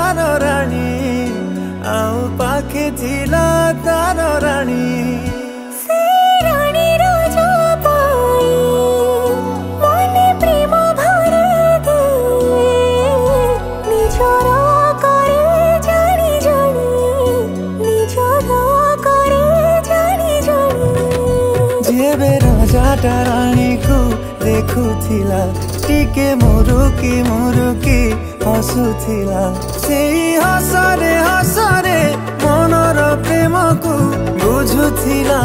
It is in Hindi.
तार रानी आउ पाखे थिला तार रानी रानी को देखुथिला टिके मुरुकी हसुथिला सेई हसरे मनर प्रेम को बुझुथिला।